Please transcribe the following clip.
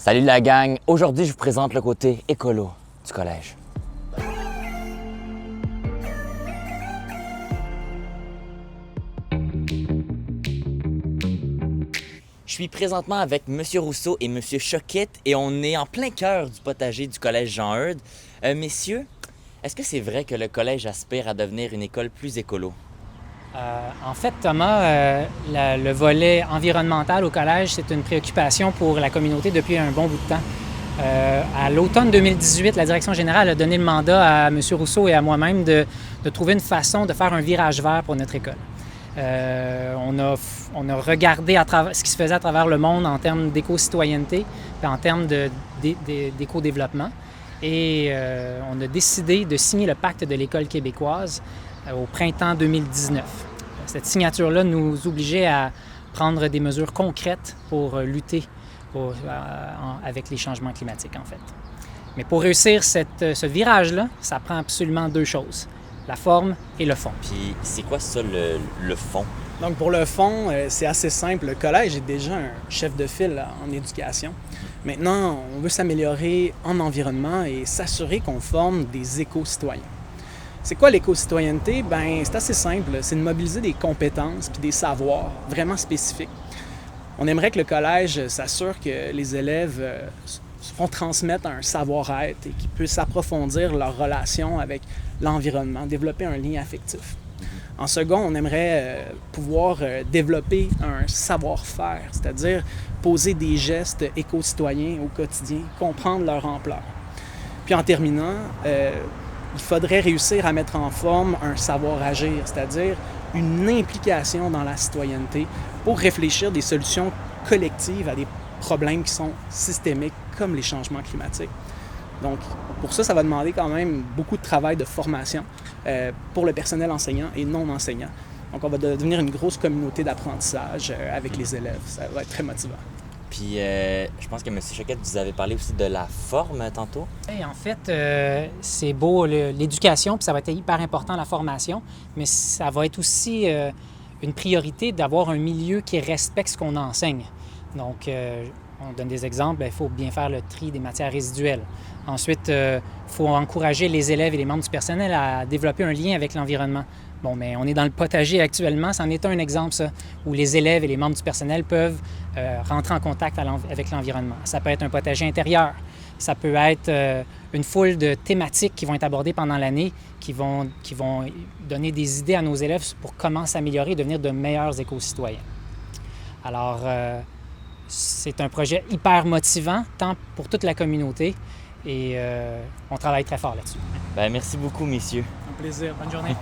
Salut la gang! Aujourd'hui, je vous présente le côté écolo du collège. Je suis présentement avec M. Rousseau et M. Choquette et on est en plein cœur du potager du collège Jean-Eudes. Messieurs, est-ce que c'est vrai que le collège aspire à devenir une école plus écolo? En fait, Thomas, le volet environnemental au collège, c'est une préoccupation pour la communauté depuis un bon bout de temps. À l'automne 2018, la direction générale a donné le mandat à M. Rousseau et à moi-même de trouver une façon de faire un virage vert pour notre école. On a regardé à travers, ce qui se faisait à travers le monde en termes d'éco-citoyenneté et en termes d'éco-développement. Et on a décidé de signer le pacte de l'école québécoise au printemps 2019. Cette signature-là nous obligeait à prendre des mesures concrètes pour lutter avec les changements climatiques, en fait. Mais pour réussir ce virage-là, ça prend absolument deux choses, la forme et le fond. Puis c'est quoi ça, le fond? Donc pour le fond, c'est assez simple. Le collège est déjà un chef de file en éducation. Maintenant, on veut s'améliorer en environnement et s'assurer qu'on forme des éco-citoyens. C'est quoi l'éco-citoyenneté? Bien, c'est assez simple. C'est de mobiliser des compétences puis des savoirs vraiment spécifiques. On aimerait que le collège s'assure que les élèves se font transmettre un savoir-être et qu'ils puissent approfondir leur relation avec l'environnement, développer un lien affectif. En second, on aimerait pouvoir développer un savoir-faire, c'est-à-dire poser des gestes éco-citoyens au quotidien, comprendre leur ampleur. Puis en terminant, il faudrait réussir à mettre en forme un savoir-agir, c'est-à-dire une implication dans la citoyenneté pour réfléchir des solutions collectives à des problèmes qui sont systémiques comme les changements climatiques. Donc, pour ça, ça va demander quand même beaucoup de travail de formation pour le personnel enseignant et non enseignant. Donc, on va devenir une grosse communauté d'apprentissage avec les élèves. Ça va être très motivant. Puis, je pense que M. Choquette, vous avez parlé aussi de la forme tantôt. Et en fait, c'est beau l'éducation, puis ça va être hyper important la formation, mais ça va être aussi une priorité d'avoir un milieu qui respecte ce qu'on enseigne. Donc, on donne des exemples, il faut bien faire le tri des matières résiduelles. Ensuite, il faut encourager les élèves et les membres du personnel à développer un lien avec l'environnement. Bon, mais on est dans le potager actuellement, c'en est un exemple, ça, où les élèves et les membres du personnel peuvent rentrer en contact avec l'environnement. Ça peut être un potager intérieur, ça peut être une foule de thématiques qui vont être abordées pendant l'année, qui vont donner des idées à nos élèves pour comment s'améliorer et devenir de meilleurs éco-citoyens. Alors, c'est un projet hyper motivant, tant pour toute la communauté, et on travaille très fort là-dessus. Bien, merci beaucoup, messieurs. Un plaisir. Bonne journée.